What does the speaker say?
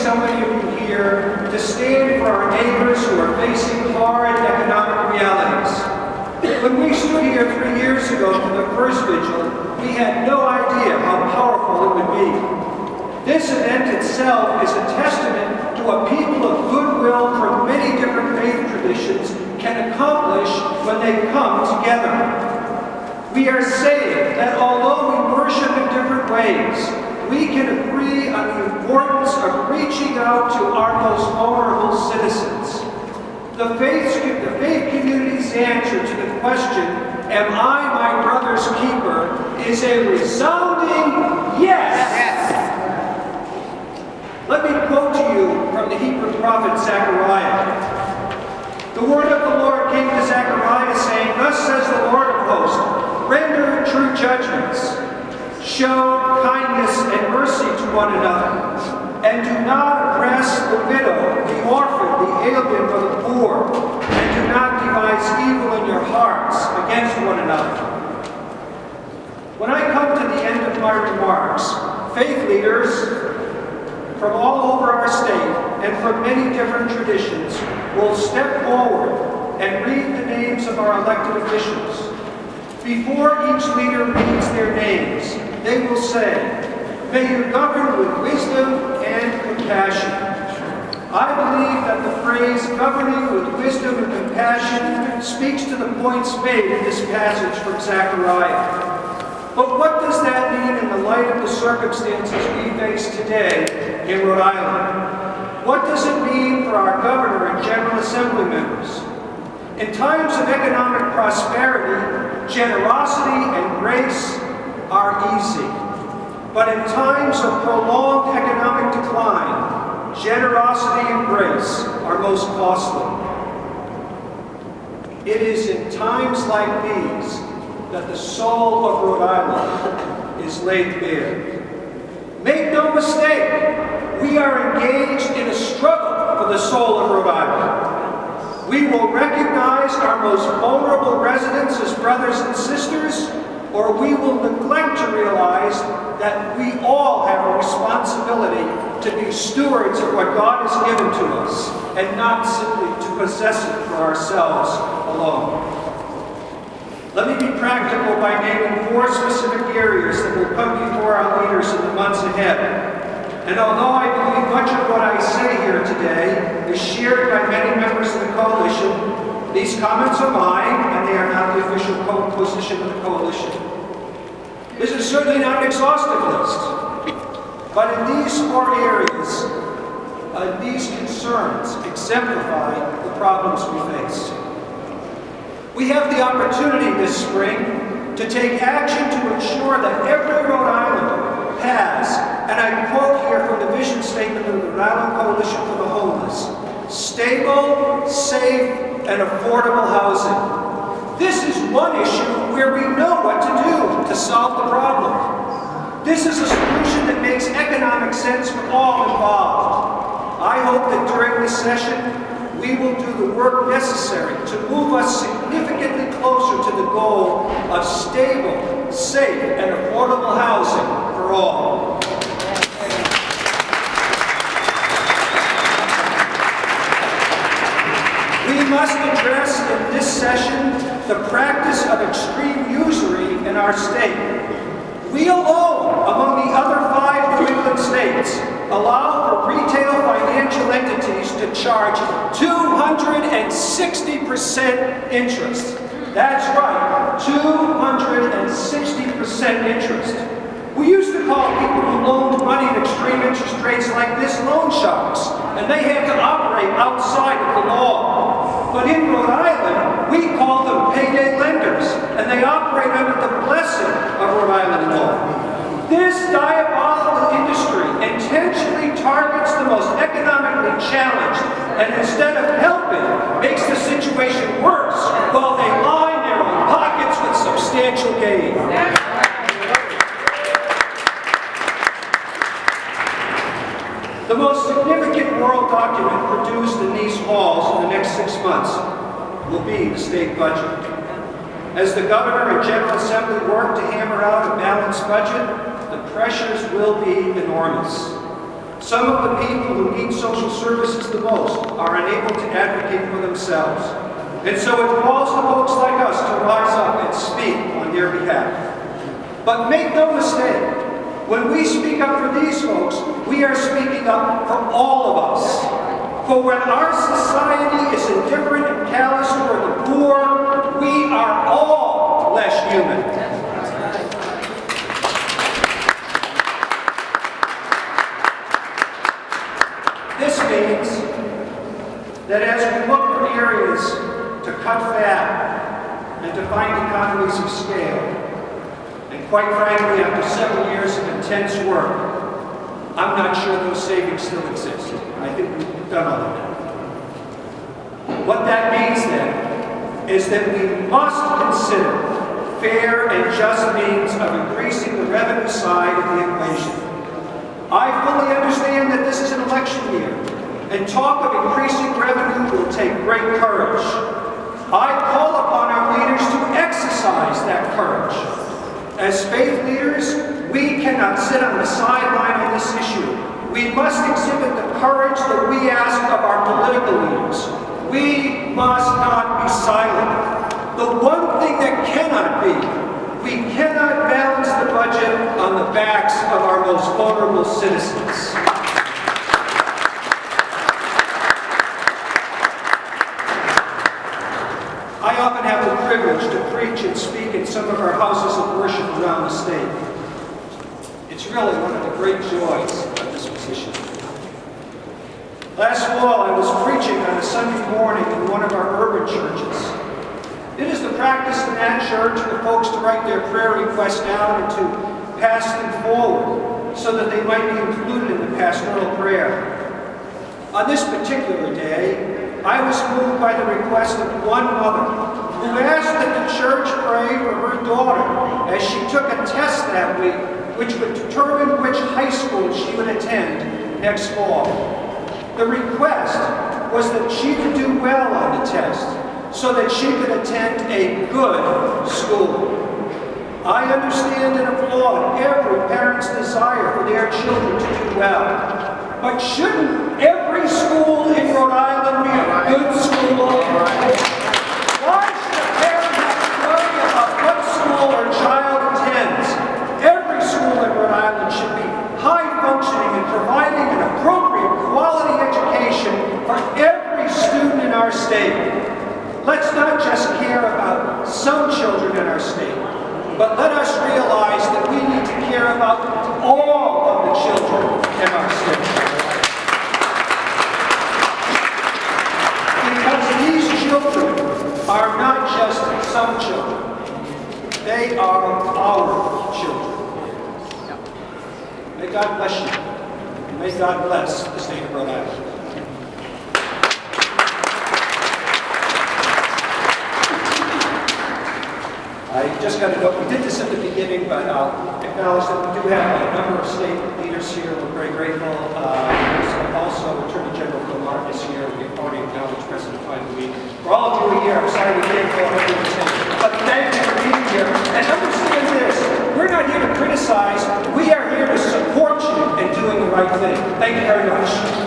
so many of you here to stand for our neighbors who are facing hard economic realities. When we stood here 3 years ago for the first vigil, we had no idea how powerful it would be. This event itself is a testament to what people of goodwill from many different faith traditions can accomplish when they come together. We are saying that although we worship in different ways, we can agree on the importance of reaching out to our most vulnerable citizens. The faith community's answer to the question, "Am I my brother's keeper?" is a resounding yes. Let me quote to you from the Hebrew prophet Zechariah. The word of the Lord came to Zechariah, saying, "Thus says the Lord of hosts, render true judgments, show kindness and mercy to one another, and do not oppress the widow, the orphan, the alien, or the poor, and do not devise evil in your hearts against one another." When I come to the end of my remarks, faith leaders from all over our state and from many different traditions will step forward and read the names of our elected officials. Before each leader reads their names, they will say, "May you govern with wisdom and compassion." I believe that the phrase "governing with wisdom and compassion" speaks to the points made in this passage from Zechariah. But what does that mean in the light of the circumstances we face today in Rhode Island? What does it mean for our governor and General Assembly members? In times of economic prosperity, generosity and grace are easy. But in times of prolonged economic decline, generosity and grace are most costly. It is in times like these that the soul of Rhode Island is laid bare. Make no mistake, we are engaged in a struggle for the soul of Rhode Island. We will recognize our most vulnerable residents as brothers and sisters, or we will neglect to realize that we all have a responsibility to be stewards of what God has given to us, and not simply to possess it for ourselves alone. Let me be practical by naming 4 specific areas that will come before our leaders in the months ahead. And although I believe much of what I say here today is shared by many members of the coalition, these comments are mine, and they are not the official position of the coalition. This is certainly not an exhaustive list, but in these 4 areas, these concerns exemplify the problems we face. We have the opportunity this spring to take action to ensure that every Rhode Islander has, and I quote here from the vision statement of the Rhode Island Coalition for the Homeless, stable, safe, and affordable housing. This is one issue where we know what to do to solve the problem. This is a solution that makes economic sense for all involved. I hope that during this session, we will do the work necessary to move us significantly closer to the goal of stable, safe, and affordable housing for all. We must address in this session the practice of extreme usury in our state. We alone, among the other 5 New England states, allow for retail financial entities to charge 260% interest. That's right, 260% interest. We used to call people who loaned money at extreme interest rates like this loan sharks, and they had to operate outside of the law. But in Rhode Island, we call them payday lenders, and they operate under the blessing of Rhode Island law. This diabolical industry intentionally targets the most economically challenged, and instead of helping, makes the situation worse while they line their own pockets with substantial gain. The most significant moral document produced in these halls in the next 6 months will be the state budget. As the Governor and General Assembly work to hammer out a balanced budget, the pressures will be enormous. Some of the people who need social services the most are unable to advocate for themselves. And so it falls to folks like us to rise up and speak on their behalf. But make no mistake, when we speak up for these folks, we are speaking up for all of us. For when our society is indifferent and callous toward the poor, we are all less human. This means that as we look for areas to cut fat and to find economies of scale, and quite frankly, after several years of intense work, I'm not sure those savings still exist. I think we've done all of that. What that means then is that we must consider fair and just means of increasing the revenue side of the equation. I fully understand that this is an election year, and talk of increasing revenue will take great courage. I call upon our leaders to exercise that courage. As faith leaders, we cannot sit on the sideline on this issue. We must exhibit the courage that we ask of our political leaders. We must not be silent. The one thing that cannot be, we cannot balance the budget on the backs of our most vulnerable citizens. I often have the privilege to preach and speak in some of our houses of worship around the state. It's really one of the great joys of this position. Last fall, I was preaching on a Sunday morning in one of our urban churches. It is the practice in that church for folks to write their prayer requests down and to pass them forward so that they might be included in the pastoral prayer. On this particular day, I was moved by the request of one mother who asked that the church pray for her daughter as she took a test that week, which would determine which high school she would attend next fall. The request was that she would do well on the test so that she could attend a good school. I understand and applaud every parent's desire for their children to do well. But shouldn't every school in Rhode Island be a good school? Why should a parent have to worry about what school their child attends? Every school in Rhode Island should be high-functioning and providing an appropriate quality education for every student in our state. Let's not just care about some children in our state, but let us realize that we need to care about all of the children in our state. Because these children are not just some children. They are our children. May God bless you. And may God bless the state of Rhode Island. I just got to note, we did this at the beginning, but I'll acknowledge that we do have a number of state leaders here. We're very grateful. Also, Attorney General Phil Martin is here. We have already acknowledged President Biden. For all of you who are here, I'm sorry we can't go ahead and attend, but thank you for being here. And understand this, we're not here to criticize. We are here to support you in doing the right thing. Thank you very much.